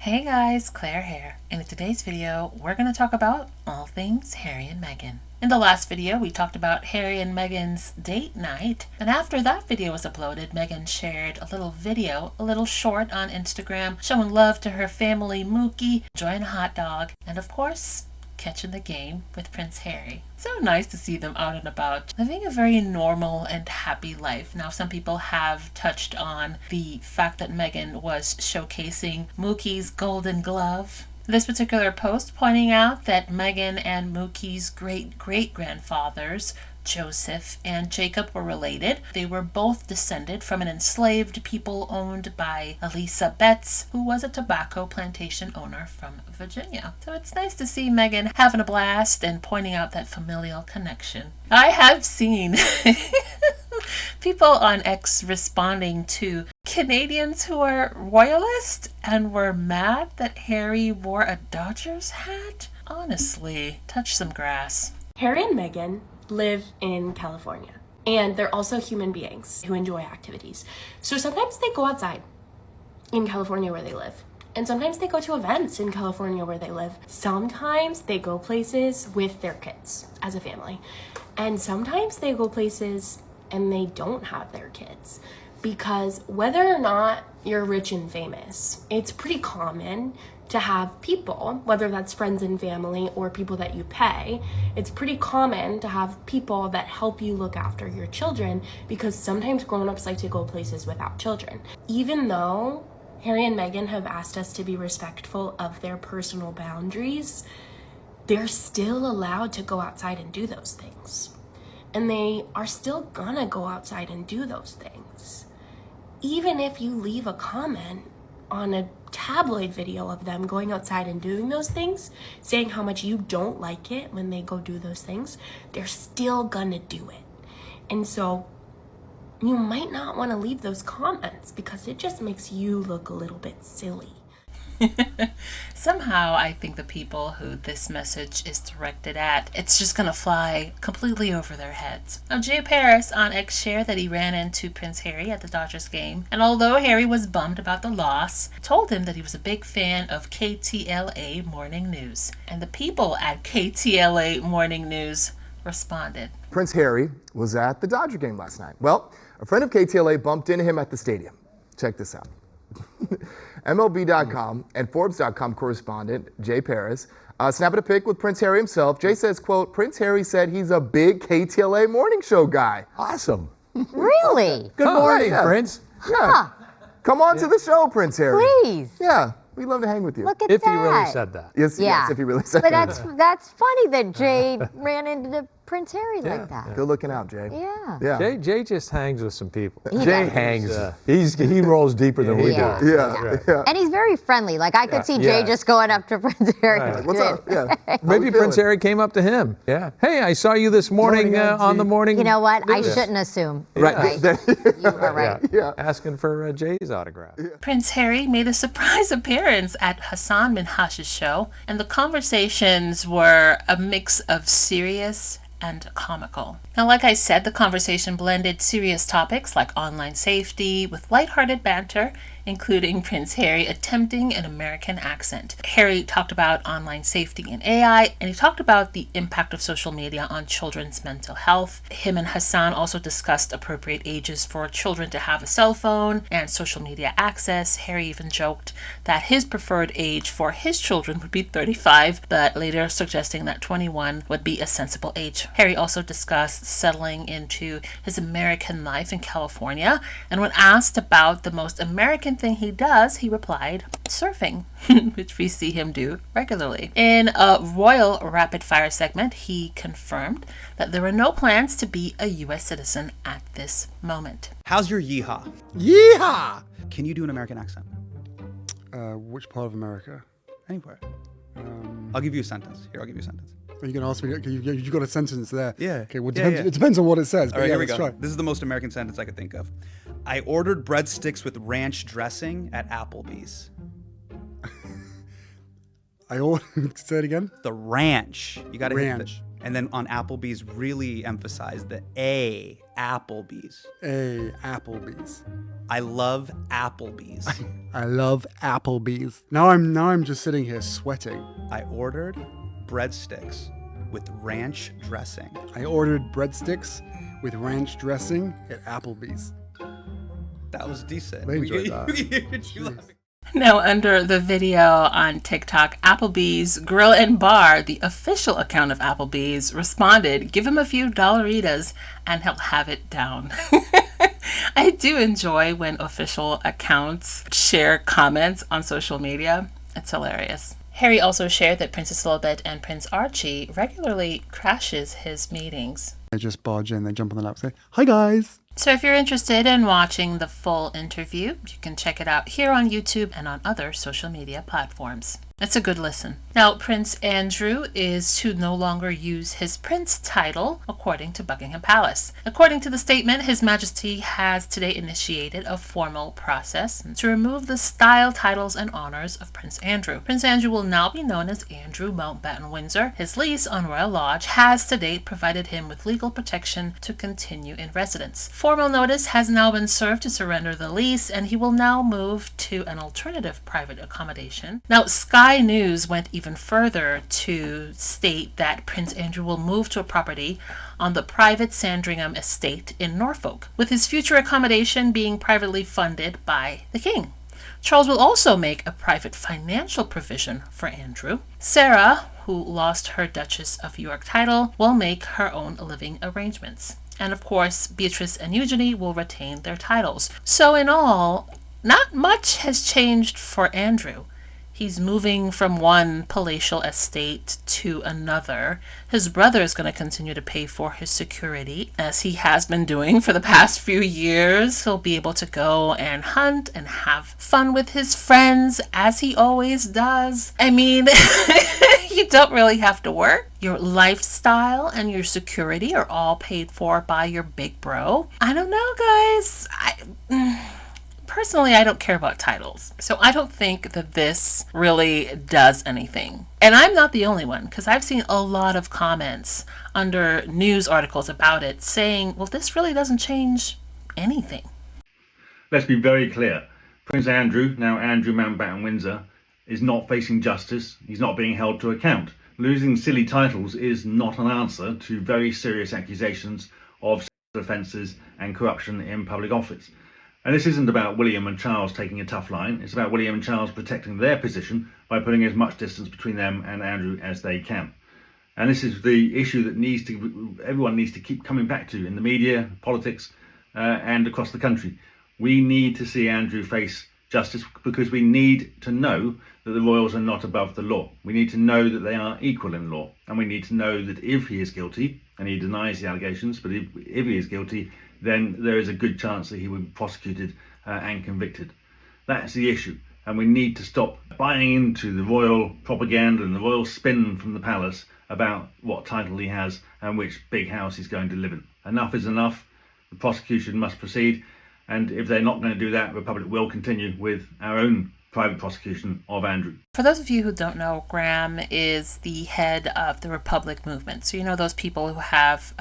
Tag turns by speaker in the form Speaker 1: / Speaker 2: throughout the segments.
Speaker 1: Hey guys, Claire here, and in today's video, we're going to talk about all things Harry and Meghan. In the last video, we talked about Harry and Meghan's date night, and after that video was uploaded, Meghan shared a little video, a little short on Instagram, showing love to her family Mookie, enjoying a hot dog, and of course, catching the game with Prince Harry. So nice to see them out and about, living a very normal and happy life. Now, some people have touched on the fact that Meghan was showcasing Mookie's golden glove. This particular post pointing out that Meghan and Mookie's great-great-grandfathers, Joseph and Jacob, were related. They were both descended from an enslaved people owned by Elisa Betts, who was a tobacco plantation owner from Virginia. So it's nice to see Meghan having a blast and pointing out that familial connection. I have seen people on X responding to Canadians who are royalists and were mad that Harry wore a Dodgers hat. Honestly, touch some grass.
Speaker 2: Harry and Meghan live in California, and they're also human beings who enjoy activities. So sometimes they go outside in California where they live, and sometimes they go to events in California where they live. Sometimes they go places with their kids as a family, and sometimes they go places and they don't have their kids. Because whether or not you're rich and famous, it's pretty common to have people, whether that's friends and family or people that you pay, it's pretty common to have people that help you look after your children, because sometimes grown-ups like to go places without children. Even though Harry and Meghan have asked us to be respectful of their personal boundaries, they're still allowed to go outside and do those things. And they are still gonna go outside and do those things. Even if you leave a comment on a tabloid video of them going outside and doing those things, saying how much you don't like it when they go do those things, they're still gonna do it. And so you might not want to leave those comments because it just makes you look a little bit silly.
Speaker 1: Somehow I think the people who this message is directed at, it's just gonna fly completely over their heads. Now, Jay Paris on X shared that he ran into Prince Harry at the Dodgers game, and although Harry was bummed about the loss, told him that he was a big fan of KTLA Morning News. And the people at KTLA Morning News responded.
Speaker 3: Prince Harry was at the Dodger game last night. Well, a friend of KTLA bumped into him at the stadium. Check this out. MLB.com and Forbes.com correspondent Jay Paris snapping a pic with Prince Harry himself. Jay says, quote, Prince Harry said he's a big KTLA morning show guy.
Speaker 4: Awesome.
Speaker 5: Really?
Speaker 4: Good morning, Prince.
Speaker 3: Yeah. Come on to the show, Prince Harry.
Speaker 5: Please.
Speaker 3: Yeah, we'd love to hang with you.
Speaker 5: Look at
Speaker 4: If
Speaker 5: that.
Speaker 4: he really said that.
Speaker 3: Yes,
Speaker 5: Yeah.
Speaker 3: yes, if he really said
Speaker 5: But
Speaker 3: that.
Speaker 5: that's funny that Jay ran into Prince Harry like that.
Speaker 3: Good looking out, Jay.
Speaker 5: Yeah.
Speaker 3: Yeah.
Speaker 4: Jay just hangs with some people.
Speaker 3: Jay
Speaker 5: does.
Speaker 3: hangs.
Speaker 4: He rolls deeper than we
Speaker 5: Yeah.
Speaker 4: do.
Speaker 3: Yeah.
Speaker 5: And he's very friendly. Like, I could see Jay
Speaker 4: Yeah.
Speaker 5: just going up to Prince Harry.
Speaker 4: Right.
Speaker 3: What's up? Yeah.
Speaker 4: Maybe Prince Harry came up to him. Yeah. Hey, I saw you this morning on the morning.
Speaker 5: You know what? I
Speaker 4: news."
Speaker 5: shouldn't assume.
Speaker 3: Right.
Speaker 5: You are right.
Speaker 3: Yeah.
Speaker 4: Asking for Jay's autograph.
Speaker 1: Prince Harry made a surprise appearance at Hasan Minhaj's show, and the conversations were a mix of serious and comical. Now, like I said, the conversation blended serious topics like online safety with lighthearted banter, including Prince Harry attempting an American accent. Harry talked about online safety and AI, and he talked about the impact of social media on children's mental health. Him and Hasan also discussed appropriate ages for children to have a cell phone and social media access. Harry even joked that his preferred age for his children would be 35, but later suggesting that 21 would be a sensible age. Harry also discussed settling into his American life in California, and when asked about the most American thing he does, he replied, surfing, which we see him do regularly. In a royal rapid fire segment, he confirmed that there are no plans to be a U.S. citizen at this moment.
Speaker 6: How's your yeehaw?
Speaker 7: Yeehaw!
Speaker 6: Can you do an American accent?
Speaker 7: Which part of America?
Speaker 6: Anywhere. I'll give you a sentence. Here, I'll give you a sentence.
Speaker 7: Are you going to ask me? You got a sentence there.
Speaker 6: Yeah.
Speaker 7: Okay. Well,
Speaker 6: Yeah, yeah.
Speaker 7: it depends on what it says.
Speaker 6: All right,
Speaker 7: yeah,
Speaker 6: here we
Speaker 7: let's
Speaker 6: go.
Speaker 7: try.
Speaker 6: This is the most American sentence I could think of. I ordered breadsticks with ranch dressing at Applebee's.
Speaker 7: I ordered. Say it again.
Speaker 6: The ranch. You got to hit
Speaker 7: Ranch.
Speaker 6: And then on Applebee's, really emphasize the A, Applebee's.
Speaker 7: Applebee's.
Speaker 6: I love Applebee's.
Speaker 7: I love Applebee's. Now I'm just sitting here sweating.
Speaker 6: I ordered breadsticks with ranch dressing.
Speaker 7: I ordered breadsticks with ranch dressing at Applebee's.
Speaker 6: That was decent.
Speaker 7: I enjoyed that.
Speaker 6: You love it?
Speaker 1: Now, under the video on TikTok, Applebee's Grill and Bar, the official account of Applebee's, responded, "Give him a few dollaritas and he'll have it down." I do enjoy when official accounts share comments on social media. It's hilarious. Harry also shared that Princess Elizabeth and Prince Archie regularly crashes his meetings.
Speaker 7: They just barge in, they jump on the lap and say, "Hi guys."
Speaker 1: So if you're interested in watching the full interview, you can check it out here on YouTube and on other social media platforms. It's a good listen. Now, Prince Andrew is to no longer use his prince title, according to Buckingham Palace. According to the statement, His Majesty has today initiated a formal process to remove the style, titles, and honors of Prince Andrew. Prince Andrew will now be known as Andrew Mountbatten Windsor. His lease on Royal Lodge has to date provided him with legal protection to continue in residence. Formal notice has now been served to surrender the lease, and he will now move to an alternative private accommodation. Now, Sky News went even further to state that Prince Andrew will move to a property on the private Sandringham estate in Norfolk, with his future accommodation being privately funded by the King. Charles will also make a private financial provision for Andrew. Sarah, who lost her Duchess of York title, will make her own living arrangements. And of course, Beatrice and Eugenie will retain their titles. So in all, not much has changed for Andrew. He's moving from one palatial estate to another. His brother is going to continue to pay for his security, as he has been doing for the past few years. He'll be able to go and hunt and have fun with his friends, as he always does. I mean, you don't really have to work. Your lifestyle and your security are all paid for by your big bro. I don't know, guys. Personally, I don't care about titles, so I don't think that this really does anything. And I'm not the only one, because I've seen a lot of comments under news articles about it saying, well, this really doesn't change anything.
Speaker 8: Let's be very clear. Prince Andrew, now Andrew Mountbatten Windsor, is not facing justice. He's not being held to account. Losing silly titles is not an answer to very serious accusations of offences and corruption in public office. And this isn't about William and Charles taking a tough line. It's about William and Charles protecting their position by putting as much distance between them and Andrew as they can. And this is the issue that everyone needs to keep coming back to in the media, politics, and across the country. We need to see Andrew face justice because we need to know that the royals are not above the law. We need to know that they are equal in law. And we need to know that if he is guilty, and he denies the allegations, but if he is guilty, then there is a good chance that he will be prosecuted and convicted. That's the issue. And we need to stop buying into the royal propaganda and the royal spin from the palace about what title he has and which big house he's going to live in. Enough is enough. The prosecution must proceed. And if they're not going to do that, the Republic will continue with our own private prosecution of Andrew.
Speaker 1: For those of you who don't know, Graham is the head of the Republic movement. So you know those people who have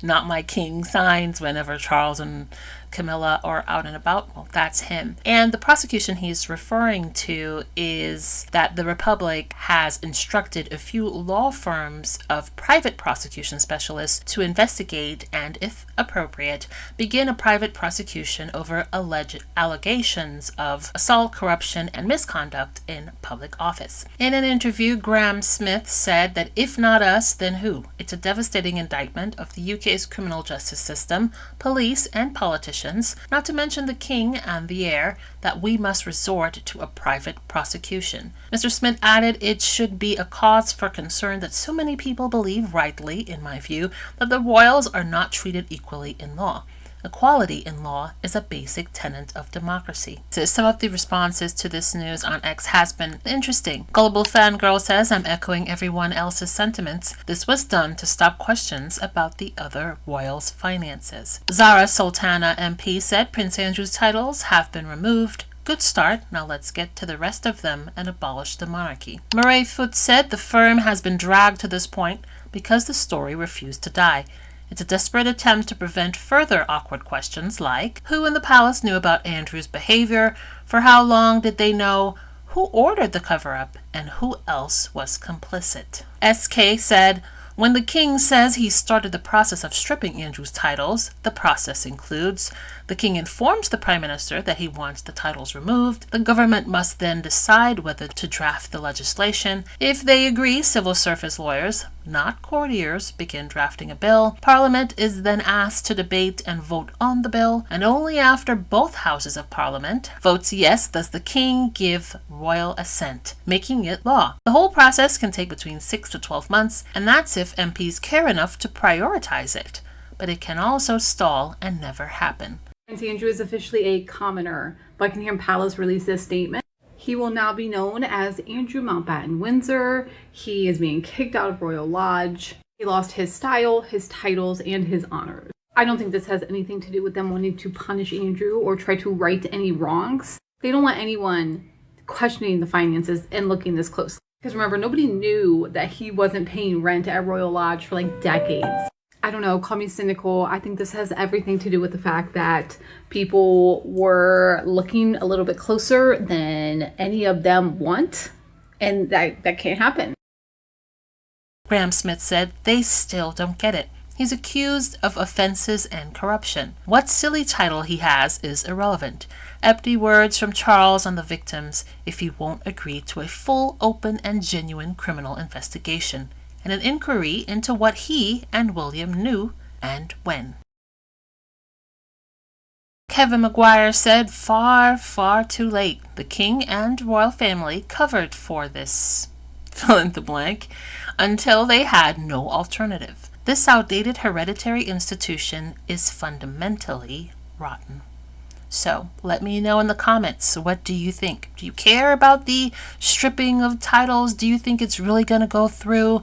Speaker 1: not my king signs whenever Charles and Camilla are out and about? Well, that's him. And the prosecution he's referring to is that the Republic has instructed a few law firms of private prosecution specialists to investigate and, if appropriate, begin a private prosecution over alleged allegations of assault, corruption, and misconduct in public office. In an interview, Graham Smith said that if not us, then who? It's a devastating indictment of the UK's criminal justice system, police, and politicians, not to mention the king and the heir, that we must resort to a private prosecution. Mr. Smith added it should be a cause for concern that so many people believe, rightly in my view, that the royals are not treated equally in law. Equality in law is a basic tenet of democracy. So some of the responses to this news on X has been interesting. Gullible Fangirl says, I'm echoing everyone else's sentiments. This was done to stop questions about the other royals' finances. Zara Sultana MP said Prince Andrew's titles have been removed. Good start. Now let's get to the rest of them and abolish the monarchy. Murray Foote said the firm has been dragged to this point because the story refused to die. It's a desperate attempt to prevent further awkward questions like, who in the palace knew about Andrew's behavior? For how long did they know? Who ordered the cover-up? And who else was complicit? SK said, when the king says he started the process of stripping Andrew's titles, the process includes the king informs the prime minister that he wants the titles removed. The government must then decide whether to draft the legislation. If they agree, civil service lawyers, not courtiers, begin drafting a bill. Parliament is then asked to debate and vote on the bill, and only after both houses of Parliament votes yes does the king give royal assent, making it law. The whole process can take between 6 to 12 months, and that's if MPs care enough to prioritize it. But it can also stall and never happen.
Speaker 9: Prince Andrew is officially a commoner. Buckingham Palace released this statement. He will now be known as Andrew Mountbatten Windsor. He is being kicked out of Royal Lodge. He lost his style, his titles, and his honors. I don't think this has anything to do with them wanting to punish Andrew or try to right any wrongs. They don't want anyone questioning the finances and looking this closely. Because remember, nobody knew that he wasn't paying rent at Royal Lodge for like decades. I don't know, call me cynical. I think this has everything to do with the fact that people were looking a little bit closer than any of them want, and that can't happen.
Speaker 1: Graham Smith said they still don't get it. He's accused of offenses and corruption. What silly title he has is irrelevant. Empty words from Charles on the victims if he won't agree to a full, open, and genuine criminal investigation, and an inquiry into what he and William knew and when. Kevin Maguire said far, far too late. The king and royal family covered for this fill in the blank until they had no alternative. This outdated hereditary institution is fundamentally rotten. So let me know in the comments, what do you think? Do you care about the stripping of titles? Do you think it's really going to go through?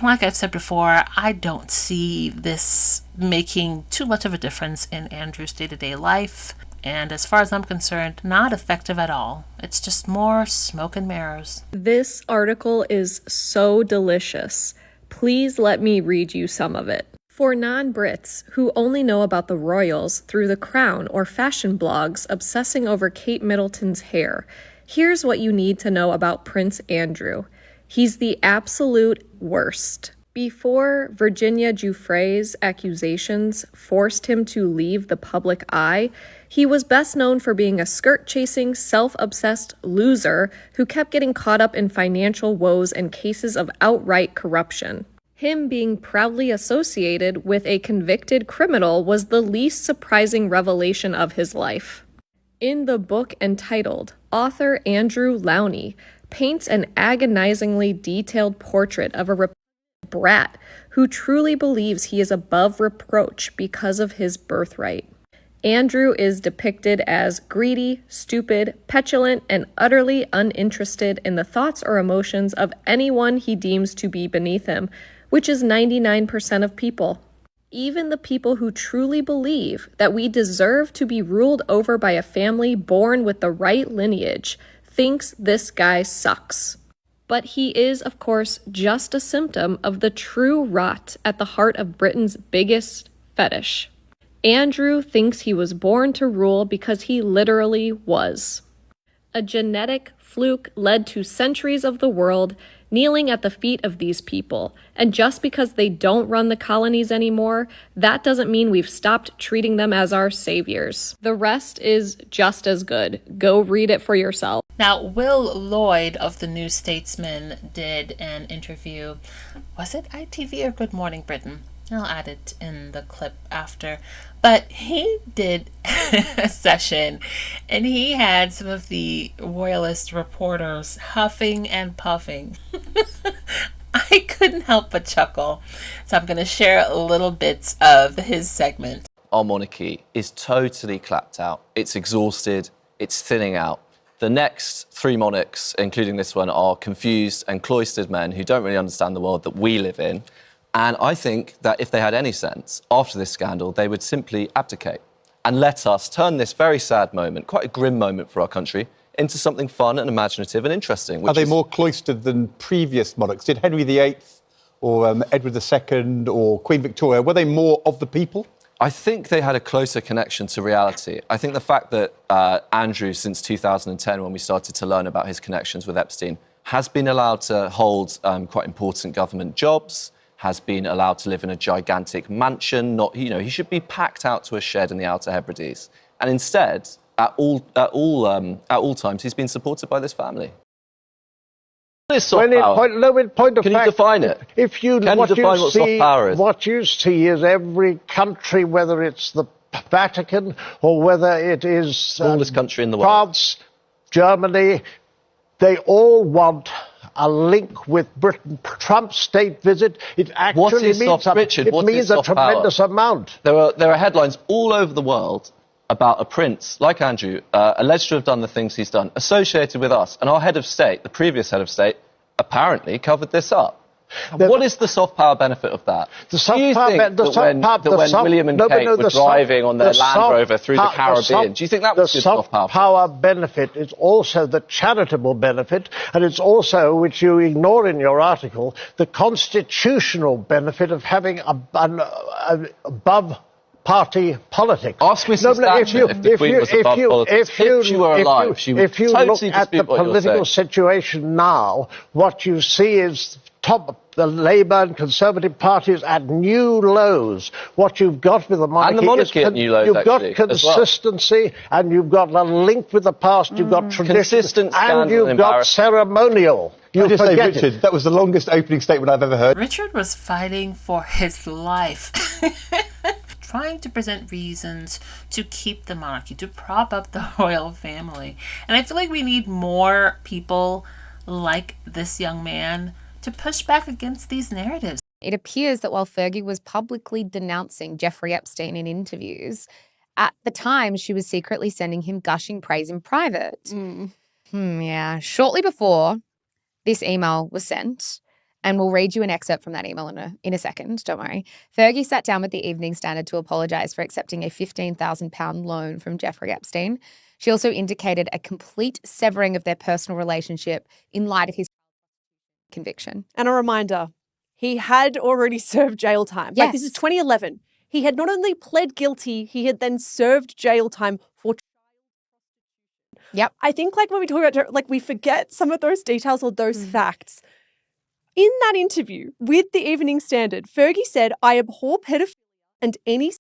Speaker 1: Like I've said before, I don't see this making too much of a difference in Andrew's day-to-day life. And as far as I'm concerned, not effective at all. It's just more smoke and mirrors.
Speaker 10: This article is so delicious. Please let me read you some of it. For non-Brits who only know about the royals through The Crown or fashion blogs obsessing over Kate Middleton's hair, here's what you need to know about Prince Andrew. He's the absolute worst. Before Virginia Giuffre's accusations forced him to leave the public eye, he was best known for being a skirt-chasing, self-obsessed loser who kept getting caught up in financial woes and cases of outright corruption. Him being proudly associated with a convicted criminal was the least surprising revelation of his life. In the book entitled, author Andrew Lowney paints an agonizingly detailed portrait of a brat who truly believes he is above reproach because of his birthright. Andrew is depicted as greedy, stupid, petulant, and utterly uninterested in the thoughts or emotions of anyone he deems to be beneath him, which is 99% of people. Even the people who truly believe that we deserve to be ruled over by a family born with the right lineage thinks this guy sucks. But he is, of course, just a symptom of the true rot at the heart of Britain's biggest fetish. Andrew thinks he was born to rule because he literally was. A genetic fluke led to centuries of the world kneeling at the feet of these people, and just because they don't run the colonies anymore, that doesn't mean we've stopped treating them as our saviors. The rest is just as good. Go read it for yourself.
Speaker 1: Now, Will Lloyd of the New Statesman did an interview. Was it ITV or Good Morning Britain? I'll add it in the clip after. But he did a session, and he had some of the royalist reporters huffing and puffing. I couldn't help but chuckle. So I'm going to share little bits of his segment.
Speaker 11: Our monarchy is totally clapped out. It's exhausted. It's thinning out. The next three monarchs, including this one, are confused and cloistered men who don't really understand the world that we live in. And I think that if they had any sense, after this scandal, they would simply abdicate and let us turn this very sad moment, quite a grim moment for our country, into something fun and imaginative and interesting.
Speaker 12: Are they more cloistered than previous monarchs? Did Henry VIII or Edward II or Queen Victoria, were they more of the people?
Speaker 11: I think they had a closer connection to reality. I think the fact that Andrew, since 2010, when we started to learn about his connections with Epstein, has been allowed to hold quite important government jobs, has been allowed to live in a gigantic mansion. He should be packed out to a shed in the Outer Hebrides. And instead, at all times, he's been supported by this family. What is soft power? Can you define it?
Speaker 13: What you see is every country, whether it's the Vatican or whether it is
Speaker 11: smallest country in the world,
Speaker 13: France, Germany, they all want a link with Britain. Trump's state visit, it actually means a tremendous amount.
Speaker 11: There are headlines all over the world about a prince like Andrew, alleged to have done the things he's done, associated with us. And our head of state, the previous head of state, apparently covered this up. What is the soft power benefit of that? Do you think that when William and Kate were driving on their Land Rover through the Caribbean, do you think that was good soft power?
Speaker 13: The soft power benefit is also the charitable benefit, and it's also, which you ignore in your article, the constitutional benefit of having an above party politics.
Speaker 11: Ask Mrs. Thatcher if the Queen was above politics. If she were alive, she would totally dispute what you're saying.
Speaker 13: If you look at the political situation now, what you see is the Labour and Conservative parties at new lows. What you've got with the monarchy,
Speaker 11: and the monarchy at new lows,
Speaker 13: you've got consistency, and you've got a link with the past, you've got tradition, and you've got ceremonial. You forget
Speaker 12: Richard, that was the longest opening statement I've ever heard.
Speaker 1: Richard was fighting for his life. Trying to present reasons to keep the monarchy, to prop up the royal family. And I feel like we need more people like this young man to push back against these narratives.
Speaker 14: It appears that while Fergie was publicly denouncing Jeffrey Epstein in interviews, at the time she was secretly sending him gushing praise in private. Yeah. Shortly before this email was sent, and we'll read you an excerpt from that email in a second, don't worry. Fergie sat down with the Evening Standard to apologise for accepting a £15,000 loan from Jeffrey Epstein. She also indicated a complete severing of their personal relationship in light of his conviction.
Speaker 15: And a reminder, he had already served jail time.
Speaker 14: Yes.
Speaker 15: Like, this is 2011. He had not only pled guilty, he had then served jail time for...
Speaker 14: Yep.
Speaker 15: I think, like, when we talk about, we forget some of those details or those facts. In that interview with the Evening Standard, Fergie said, "I abhor pedophilia and any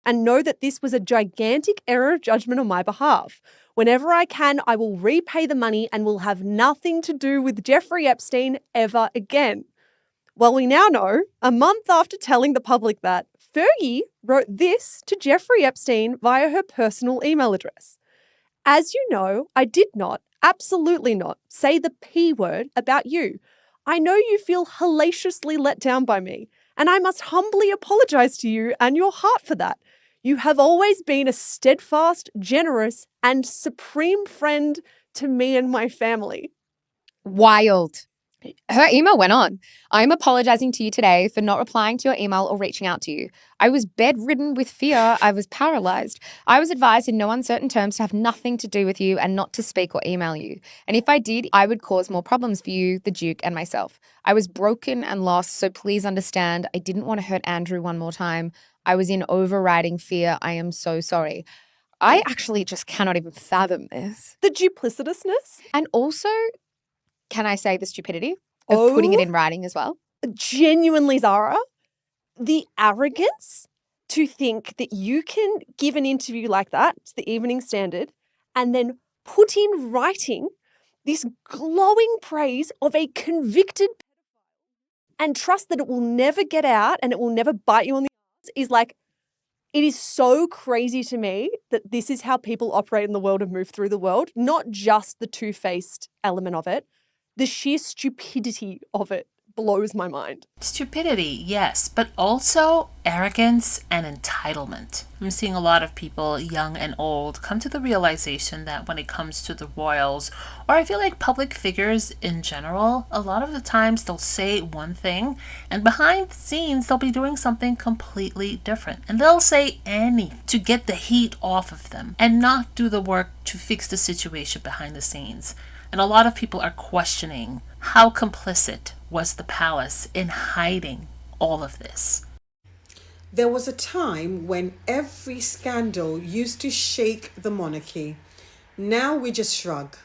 Speaker 15: and know that this was a gigantic error of judgment on my behalf. Whenever I can, I will repay the money and will have nothing to do with Jeffrey Epstein ever again." Well, we now know, a month after telling the public that, Fergie wrote this to Jeffrey Epstein via her personal email address. "As you know, I did not, absolutely not, say the P word about you. I know you feel hellaciously let down by me, and I must humbly apologise to you and your heart for that. You have always been a steadfast, generous, and supreme friend to me and my family."
Speaker 14: Wild. Her email went on. "I'm apologizing to you today for not replying to your email or reaching out to you. I was bedridden with fear. I was paralyzed. I was advised in no uncertain terms to have nothing to do with you and not to speak or email you. And if I did, I would cause more problems for you, the Duke, and myself. I was broken and lost, so please understand. I didn't want to hurt Andrew one more time. I was in overriding fear. I am so sorry." I actually just cannot even fathom this.
Speaker 15: The duplicitousness.
Speaker 14: And also, can I say the stupidity of putting it in writing as well?
Speaker 15: Genuinely, Zara, the arrogance to think that you can give an interview like that to the Evening Standard and then put in writing this glowing praise of a convicted and trust that it will never get out and it will never bite you on the ass is like, it is so crazy to me that this is how people operate in the world and move through the world, not just the two-faced element of it, the sheer stupidity of it blows my mind.
Speaker 1: Stupidity, yes, but also arrogance and entitlement. I'm seeing a lot of people, young and old, come to the realization that when it comes to the royals, or I feel like public figures in general, a lot of the times they'll say one thing, and behind the scenes they'll be doing something completely different. And they'll say anything to get the heat off of them, and not do the work to fix the situation behind the scenes. And a lot of people are questioning how complicit was the palace in hiding all of this.
Speaker 16: There was a time when every scandal used to shake the monarchy. Now we just shrug.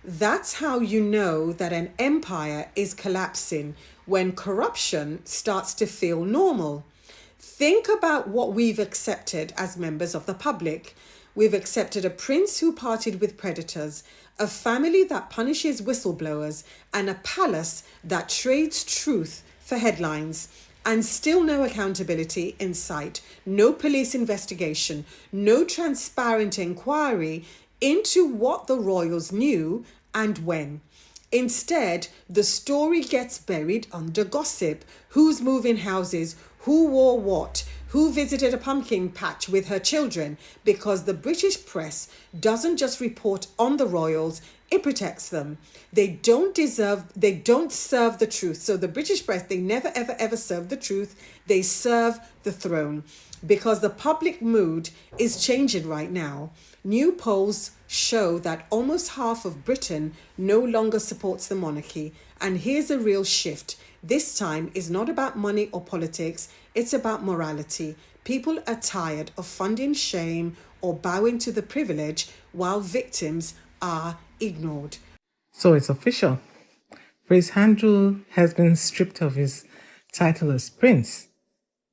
Speaker 16: That's how you know that an empire is collapsing, when corruption starts to feel normal. Think about what we've accepted as members of the public. We've accepted a prince who partied with predators, a family that punishes whistleblowers, and a palace that trades truth for headlines. And still no accountability in sight, no police investigation, no transparent inquiry into what the royals knew and when. Instead, the story gets buried under gossip. Who's moving houses? Who wore what? Who visited a pumpkin patch with her children? Because the British press doesn't just report on the royals, it protects them. They don't serve the truth. So the British press, they never, ever, ever serve the truth. They serve the throne. Because the public mood is changing right now. New polls show that almost half of Britain no longer supports the monarchy. And here's a real shift. This time is not about money or politics, it's about morality. People are tired of funding shame or bowing to the privilege while victims are ignored.
Speaker 17: So it's official. Prince Andrew has been stripped of his title as prince,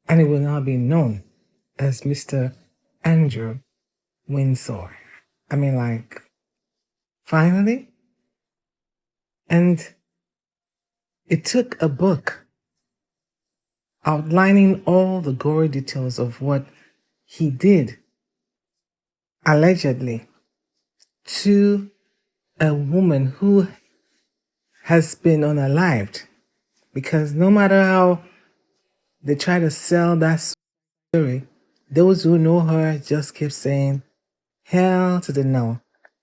Speaker 17: and he will now be known as Mr. Andrew Windsor. I mean, like, finally? And it took a book outlining all the gory details of what he did, allegedly, to a woman who has been unalived. Because no matter how they try to sell that story, those who know her just keep saying, hell to the no,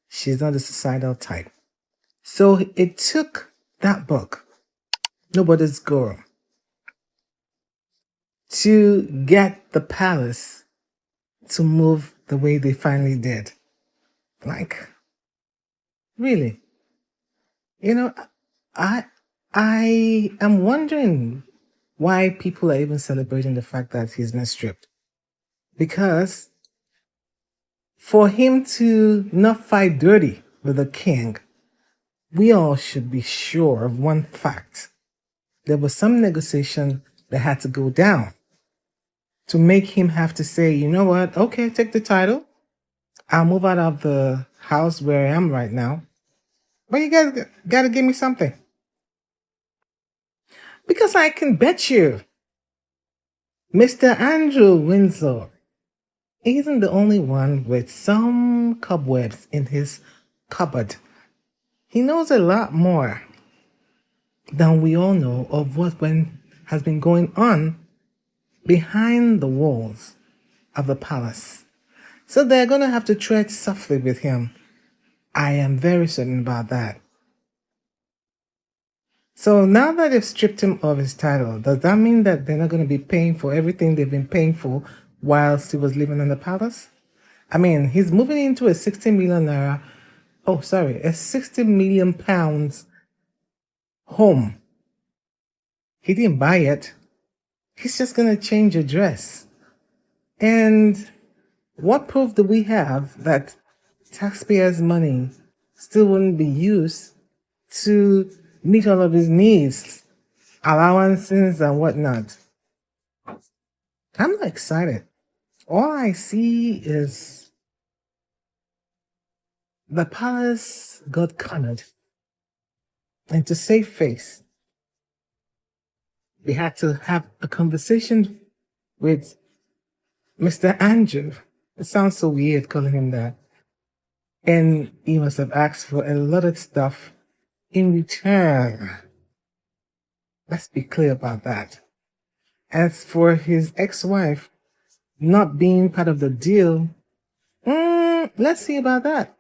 Speaker 17: she's not the suicidal type. So it took that book, Nobody's Girl, to get the palace to move the way they finally did. Like, really? You know, I am wondering why people are even celebrating the fact that he's been stripped. Because for him to not fight dirty with the king, we all should be sure of one fact. There was some negotiation that had to go down to make him have to say, you know what, okay, take the title. I'll move out of the house where I am right now. But you guys gotta give me something. Because I can bet you Mr. Andrew Windsor isn't the only one with some cobwebs in his cupboard. He knows a lot more than we all know of what has been going on behind the walls of the palace. So they're going to have to tread softly with him. I am very certain about that. So now that they've stripped him of his title, does that mean that they're not going to be paying for everything they've been paying for whilst he was living in the palace? I mean, he's moving into a 60 million pounds home. He didn't buy it. He's just going to change address. And what proof do we have that taxpayers' money still wouldn't be used to meet all of his needs, allowances and whatnot? I'm not excited. All I see is the palace got cornered. And to save face, we had to have a conversation with Mr. Andrew. It sounds so weird calling him that. And he must have asked for a lot of stuff in return. Let's be clear about that. As for his ex-wife not being part of the deal, let's see about that.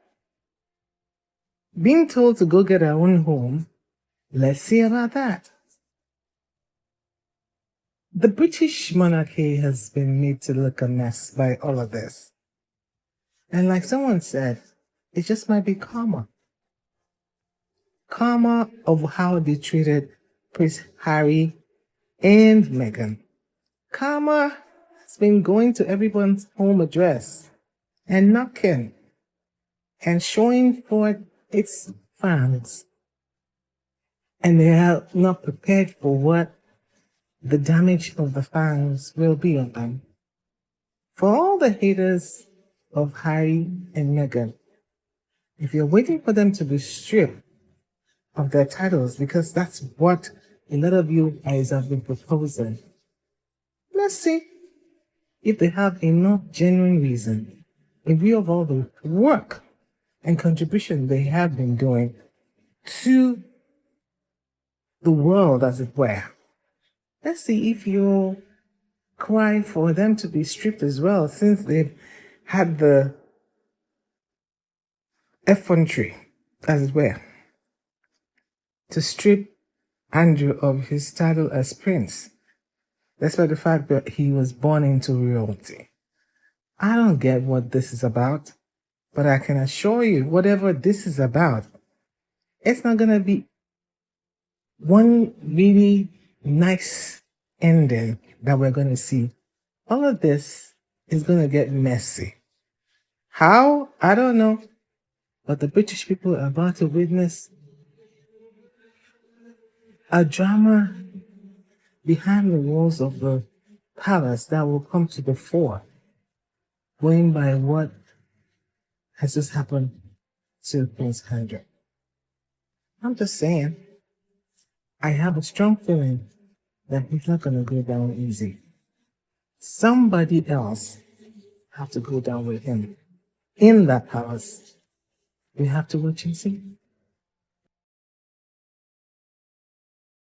Speaker 17: Being told to go get her own home, let's see about that. The British monarchy has been made to look a mess by all of this. And like someone said, it just might be karma. Karma of how they treated Prince Harry and Meghan. Karma has been going to everyone's home address and knocking and showing for its fans. And they are not prepared for what the damage of the fans will be on them. For all the haters of Harry and Meghan, if you're waiting for them to be stripped of their titles, because that's what a lot of you guys have been proposing, let's see if they have enough genuine reason, in view of all the work and contribution they have been doing to the world, as it were. Let's see if you'll cry for them to be stripped as well, since they've had the effrontery, as it were, to strip Andrew of his title as prince, despite the fact that he was born into royalty. I don't get what this is about, but I can assure you, whatever this is about, it's not going to be one really nice ending that we're going to see. All of this is going to get messy. How? I don't know. But the British people are about to witness a drama behind the walls of the palace that will come to the fore, going by what has just happened to Prince Andrew. I'm just saying, I have a strong feeling that he's not going to go down easy. Somebody else have to go down with him in that palace. We have to watch and see.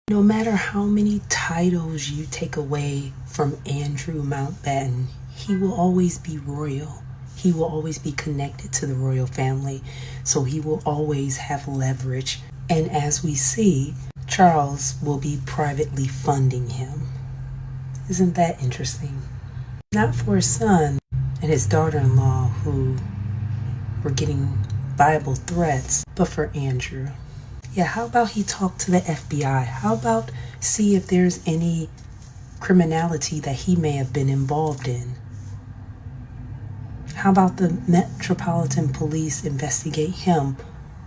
Speaker 18: No matter how many titles you take away from Andrew Mountbatten, he will always be royal. He will always be connected to the royal family, so he will always have leverage. And as we see, Charles will be privately funding him. Isn't that interesting? Not for his son and his daughter-in-law who were getting Bible threats, but for Andrew. Yeah, how about he talk to the FBI? How about see if there's any criminality that he may have been involved in? How about the Metropolitan Police investigate him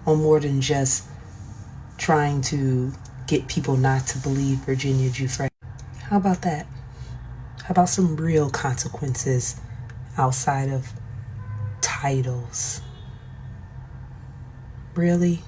Speaker 18: on more than just trying to get people not to believe Virginia Giuffre? How about that? How about some real consequences outside of titles? Really?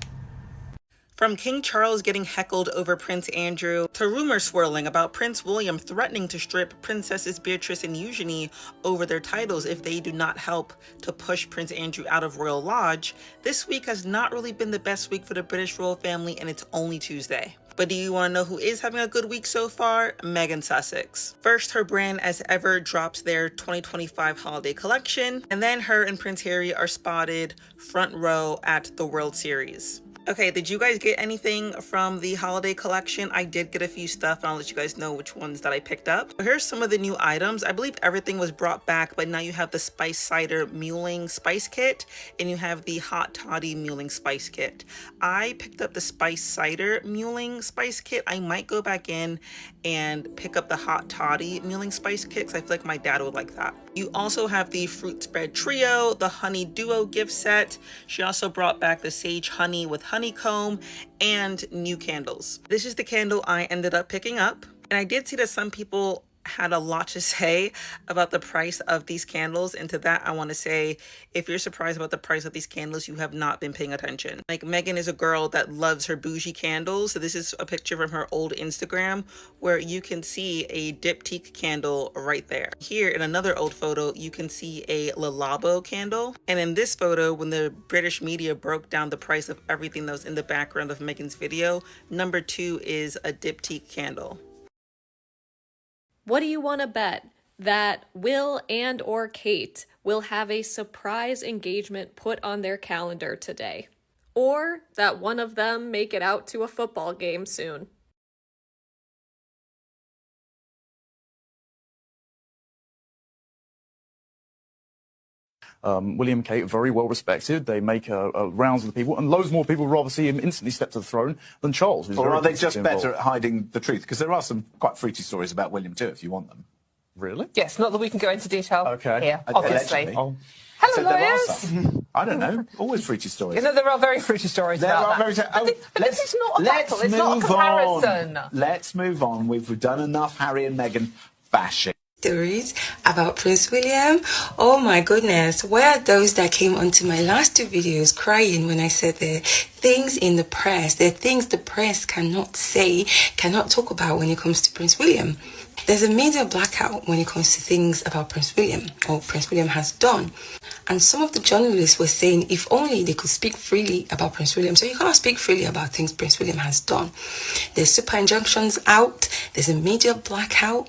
Speaker 19: From King Charles getting heckled over Prince Andrew, to rumors swirling about Prince William threatening to strip Princesses Beatrice and Eugenie over their titles if they do not help to push Prince Andrew out of Royal Lodge, this week has not really been the best week for the British royal family, and it's only Tuesday. But do you want to know who is having a good week so far? Meghan Sussex. First, her brand As Ever drops their 2025 holiday collection, and then her and Prince Harry are spotted front row at the World Series. Okay, did you guys get anything from the holiday collection? I did get a few stuff, and I'll let you guys know which ones that I picked up. So here's some of the new items. I believe everything was brought back, but now you have the Spice Cider Muling Spice Kit, and you have the Hot Toddy Muling Spice Kit. I picked up the Spice Cider Muling Spice Kit. I might go back in and pick up the Hot Toddy Muling Spice Kit, because I feel like my dad would like that. You also have the Fruit Spread Trio, the Honey Duo gift set. She also brought back the Sage Honey with honeycomb and new candles. This is the candle I ended up picking up. And I did see that some people had a lot to say about the price of these candles. And to that, I want to say, if you're surprised about the price of these candles, you have not been paying attention. Like, Meghan is a girl that loves her bougie candles. So this is a picture from her old Instagram where you can see a diptyque candle right there. Here in another old photo, you can see a Le Labo candle. And in this photo, when the British media broke down the price of everything that was in the background of Meghan's video, number 2 is a diptyque candle.
Speaker 10: What do you want to bet? That Will and or Kate will have a surprise engagement put on their calendar today? Or that one of them make it out to a football game soon?
Speaker 20: William, Kate, very well respected. They make rounds of the people, and loads more people would rather see him instantly step to the throne than Charles.
Speaker 21: Or are they just better at hiding the truth? Because there are some quite fruity stories about William too, if you want them.
Speaker 20: Really?
Speaker 22: Yes, not that we can go into detail here, obviously.
Speaker 21: Oh.
Speaker 22: Hello,
Speaker 21: So there are
Speaker 22: lawyers.
Speaker 21: some. I don't know. Always fruity stories.
Speaker 22: You know, there are very fruity stories about that. But this is not a battle. It's not a comparison.
Speaker 21: Let's move on. We've done enough Harry and Meghan bashing.
Speaker 23: Stories about Prince William. Oh my goodness, where are those that came onto my last 2 videos crying when I said there are things in the press, there are things the press cannot say, cannot talk about when it comes to Prince William. There's a media blackout when it comes to things about Prince William, or Prince William has done. And some of the journalists were saying if only they could speak freely about Prince William. So you can't speak freely about things Prince William has done. There's super injunctions out, there's a media blackout.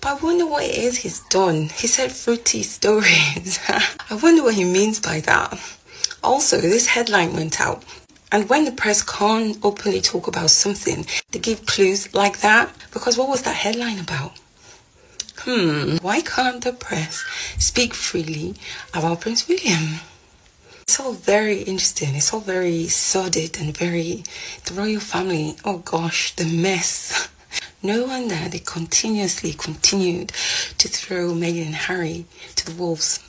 Speaker 23: But I wonder what it is he's done. He said fruity stories. I wonder what he means by that. Also, this headline went out. And when the press can't openly talk about something, they give clues like that. Because what was that headline about? Why can't the press speak freely about Prince William? It's all very interesting. It's all very sordid and very... The royal family, oh gosh, the mess. No wonder they continued to throw Meghan and Harry to the wolves.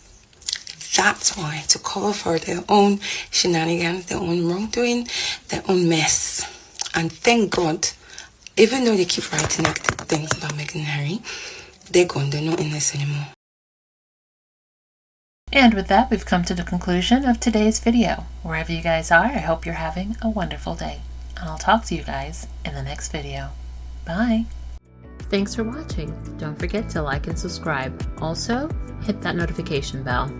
Speaker 23: That's why, to cover for their own shenanigans, their own wrongdoing, their own mess. And thank God, even though they keep writing negative things about Meghan and Harry, they're gone, they're not in this anymore.
Speaker 1: And with that, we've come to the conclusion of today's video. Wherever you guys are, I hope you're having a wonderful day. And I'll talk to you guys in the next video. Bye. Thanks for watching. Don't forget to like and subscribe. Also, hit that notification bell.